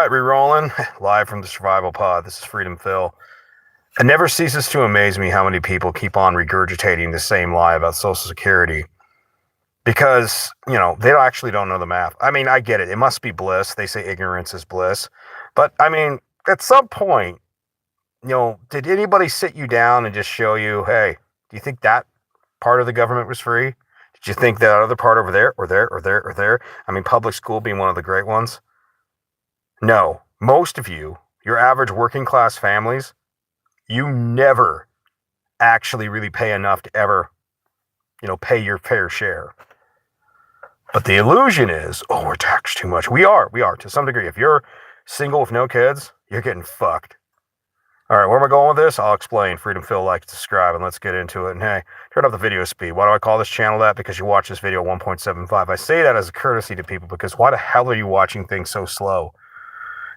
right, re-rolling live from the Survival Pod. This is Freedom Phil. It never ceases to amaze me how many people keep on regurgitating the same lie about Social Security because, they actually don't know the math. I mean, I get it. It must be bliss. They say ignorance is bliss. But, I mean, at some point, did anybody sit you down and just show you, hey, do you think that part of the government was free? Did you think that other part over there or there or there or there? I mean, public school being one of the great ones. No, most of you, your average working class families, you never actually really pay enough to ever, pay your fair share. But the illusion is, oh, we're taxed too much. We are to some degree. If you're single with no kids, you're getting fucked. All right, where am I going with this? I'll explain. Freedom Phil likes to subscribe, and let's get into it. And hey, turn up the video speed. Why do I call this channel that? Because you watch this video 1.75. I say that as a courtesy to people because why the hell are you watching things so slow?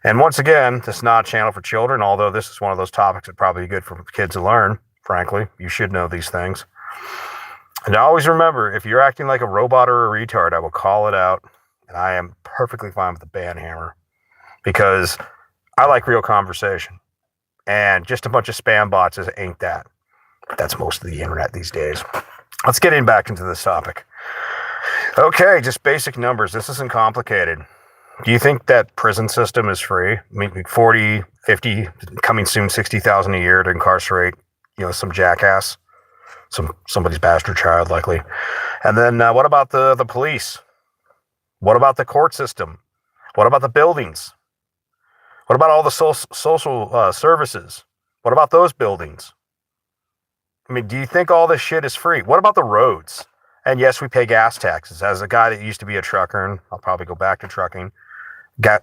And once again, this is not a channel for children, although this is one of those topics that probably be good for kids to learn, frankly. You should know these things. And always remember, if you're acting like a robot or a retard, I will call it out. And I am perfectly fine with the ban hammer because I like real conversation. And just a bunch of spam bots ain't that. That's most of the internet these days. Let's get back into this topic. Okay, just basic numbers. This isn't complicated. Do you think that prison system is free? I mean, 40, 50, coming soon, 60,000 a year to incarcerate, some jackass, somebody's bastard child, likely. And then what about the police? What about the court system? What about the buildings? What about all the social services? What about those buildings? I mean, do you think all this shit is free? What about the roads? And yes, we pay gas taxes. As a guy that used to be a trucker, and I'll probably go back to trucking,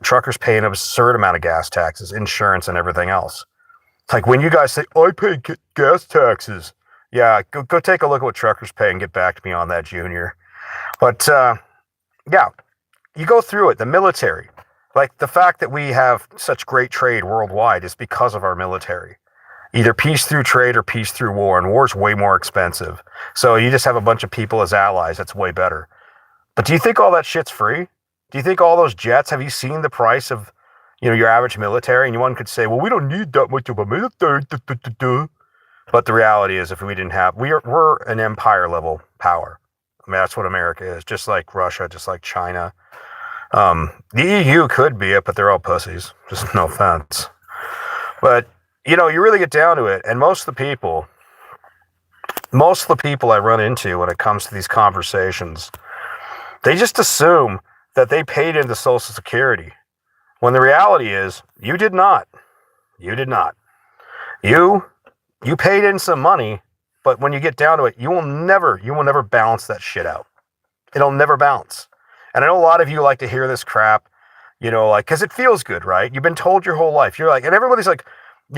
truckers pay an absurd amount of gas taxes, insurance, and everything else. It's like when you guys say, I pay gas taxes. Yeah, go take a look at what truckers pay and get back to me on that, Junior. But, yeah, you go through it. The military. Like, the fact that we have such great trade worldwide is because of our military. Either peace through trade or peace through war, and war's way more expensive. So you just have a bunch of people as allies. That's way better. But do you think all that shit's free? Do you think all those jets, have you seen the price of, your average military? And one could say, well, we don't need that much of a military. But the reality is, if we didn't have, we're an empire-level power. I mean, that's what America is, just like Russia, just like China. The EU could be it, but they're all pussies. Just no offense. But, you really get down to it, and most of the people I run into when it comes to these conversations, they just assume that they paid into Social Security, when the reality is, you did not. You did not. You paid in some money, but when you get down to it, you will never balance that shit out. It'll never balance. And I know a lot of you like to hear this crap, because it feels good, right? You've been told your whole life. You're like, and everybody's like,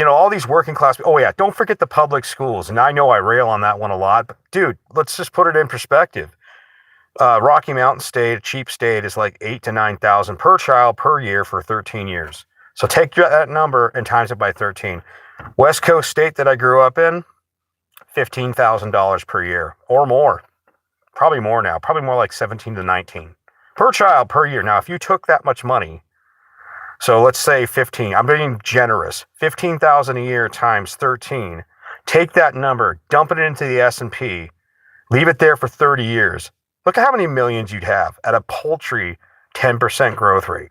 all these working class, oh yeah, don't forget the public schools. And I know I rail on that one a lot, but dude, let's just put it in perspective. Rocky Mountain State, a cheap state, is like 8,000 to 9,000 per child per year for 13 years. So take that number and times it by 13. West Coast state that I grew up in, $15,000 per year or more. Probably more now. Probably more like 17 to 19 per child per year. Now, if you took that much money, so let's say 15, I'm being generous, 15,000 a year times 13, take that number, dump it into the S&P, leave it there for 30 years. Look at how many millions you'd have at a paltry 10% growth rate.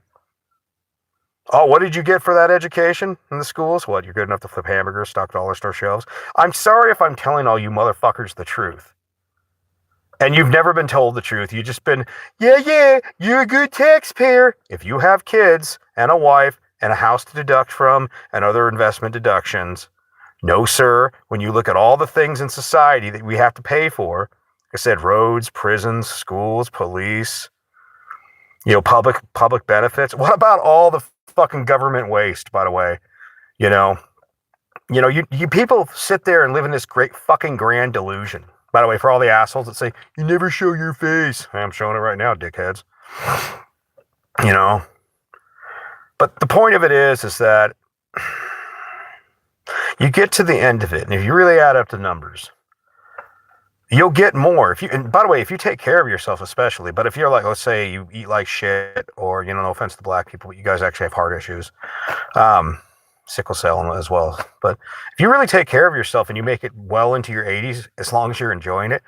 Oh, what did you get for that education in the schools? What, you're good enough to flip hamburgers, stock dollar store shelves? I'm sorry if I'm telling all you motherfuckers the truth. And you've never been told the truth. You've just been, yeah, you're a good taxpayer. If you have kids and a wife and a house to deduct from and other investment deductions, no, sir, when you look at all the things in society that we have to pay for, like I said, roads, prisons, schools, police, public benefits. What about all the fucking government waste, by the way? You people sit there and live in this great fucking grand delusion. By the way, for all the assholes that say, you never show your face. I'm showing it right now, dickheads. But the point of it is that you get to the end of it, and if you really add up the numbers, You'll get more if you. And by the way, if you take care of yourself, especially. But if you're like, let's say you eat like shit, or no offense to black people, but you guys actually have heart issues, um, sickle cell as well. But if you really take care of yourself and you make it well into your 80s, as long as you're enjoying it,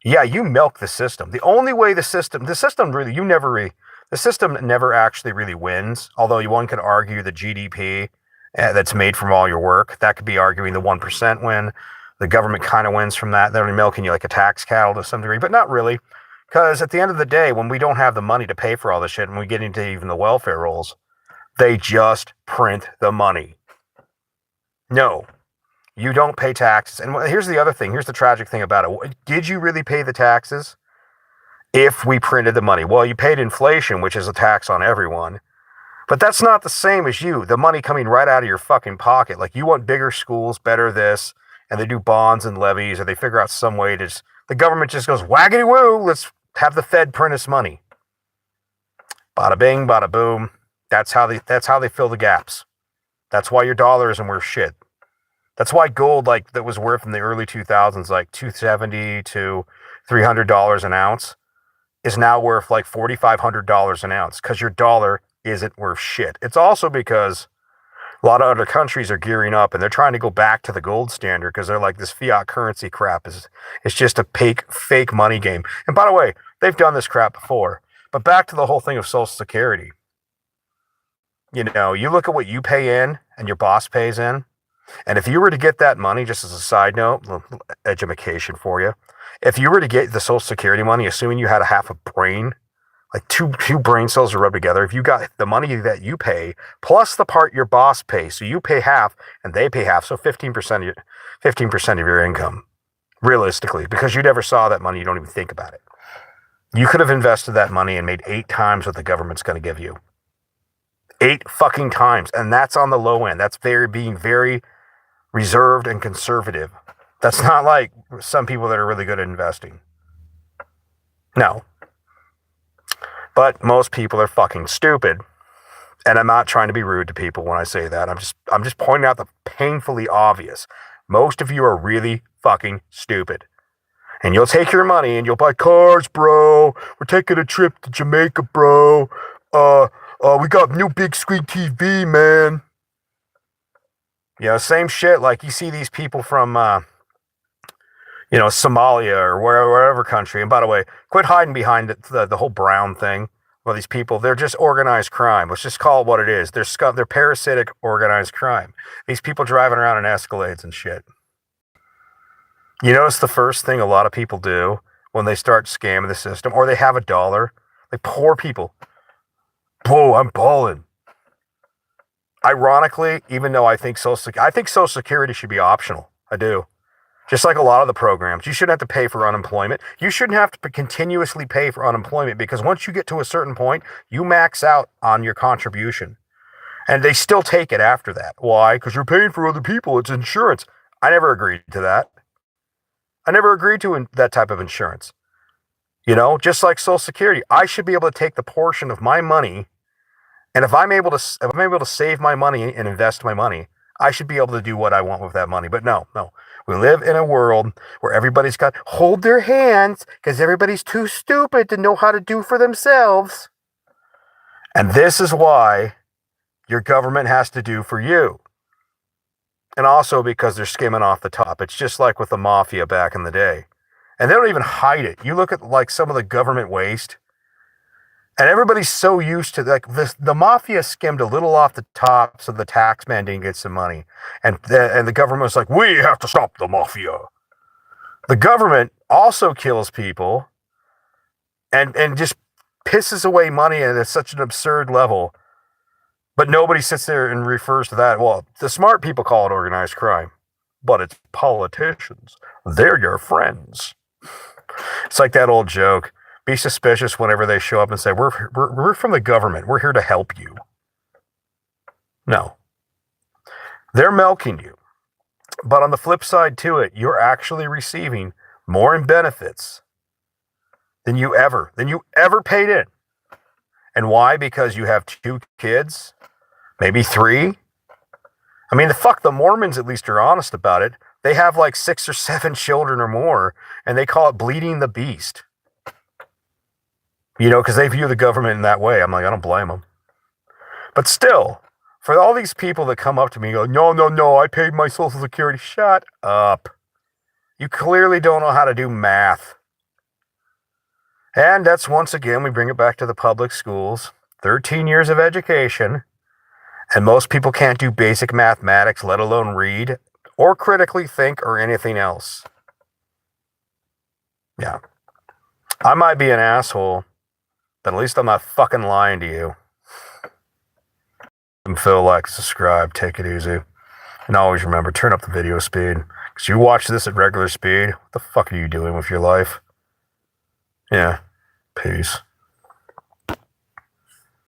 yeah, you milk the system. The only way the system really, the system never actually really wins. Although one could argue the GDP that's made from all your work, that could be arguing the 1% win. The government kind of wins from that. They're only milking you like a tax cattle to some degree, but not really. Because at the end of the day, when we don't have the money to pay for all this shit, and we get into even the welfare rolls, they just print the money. No, you don't pay taxes. And here's the other thing. Here's the tragic thing about it. Did you really pay the taxes if we printed the money? Well, you paid inflation, which is a tax on everyone. But that's not the same as the money coming right out of your fucking pocket. Like, you want bigger schools, better this, and they do bonds and levies, or they figure out some way to the government just goes, waggity woo, let's have the Fed print us money. Bada bing, bada boom. That's how they fill the gaps. That's why your dollar isn't worth shit. That's why gold, like, that was worth in the early 2000s, like $270 to $300 an ounce, is now worth like $4,500 an ounce, because your dollar isn't worth shit. It's also because a lot of other countries are gearing up and they're trying to go back to the gold standard, because they're like, this fiat currency crap is just a fake money game. And by the way, they've done this crap before. But back to the whole thing of Social Security. You look at what you pay in and your boss pays in. And if you were to get that money, just as a side note, education for you, if you were to get the Social Security money, assuming you had a half a brain, like two brain cells are rubbed together, if you got the money that you pay plus the part your boss pays, so you pay half and they pay half, so 15% of your income, realistically, because you never saw that money, you don't even think about it. You could have invested that money and made 8 times what the government's going to give you. 8 fucking times, and that's on the low end. That's being very reserved and conservative. That's not like some people that are really good at investing. No. But most people are fucking stupid. And I'm not trying to be rude to people when I say that. I'm just pointing out the painfully obvious. Most of you are really fucking stupid. And you'll take your money and you'll buy cars, bro. We're taking a trip to Jamaica, bro. We got new big screen TV, man. Same shit. Like, you see these people from Somalia or wherever country. And by the way, quit hiding behind the whole brown thing. Well, these people, they're just organized crime. Let's just call it what it is. They're scum. They're parasitic organized crime. These people driving around in Escalades and shit. You notice the first thing a lot of people do when they start scamming the system, or they have a dollar, like poor people. Whoa, I'm balling. Ironically, even though I think Social Security should be optional. I do. Just like a lot of the programs, you shouldn't have to pay for unemployment. You shouldn't have to continuously pay for unemployment, because once you get to a certain point, you max out on your contribution. And they still take it after that. Why? Because you're paying for other people. It's insurance. I never agreed to that. I never agreed to that type of insurance. Just like Social Security, I should be able to take the portion of my money, and if I'm able to save my money and invest my money, I should be able to do what I want with that money. But no. We live in a world where everybody's got to hold their hands because everybody's too stupid to know how to do for themselves. And this is why your government has to do for you. And also because they're skimming off the top. It's just like with the mafia back in the day. And they don't even hide it. You look at like some of the government waste, and everybody's so used to the mafia skimmed a little off the top so the tax man didn't get some money. And the government was like, we have to stop the mafia. The government also kills people and just pisses away money at such an absurd level. But nobody sits there and refers to that. Well, the smart people call it organized crime. But it's politicians. They're your friends. It's like that old joke. Be suspicious whenever they show up and say, we're from the government. We're here to help you. No. They're milking you. But on the flip side to it, you're actually receiving more in benefits than you ever paid in. And why? Because you have 2 kids, maybe 3. I mean, the Mormons at least are honest about it. They have like 6 or 7 children or more, and they call it bleeding the beast. You know, because they view the government in that way. I'm like, I don't blame them. But still, for all these people that come up to me and go, no, I paid my Social Security. Shut up. You clearly don't know how to do math. And that's, once again, we bring it back to the public schools. 13 years of education. And most people can't do basic mathematics, let alone read, or critically think, or anything else. Yeah. I might be an asshole, but at least I'm not fucking lying to you. Phil, like, subscribe, take it easy. And always remember, turn up the video speed. Because you watch this at regular speed, what the fuck are you doing with your life? Yeah. Peace.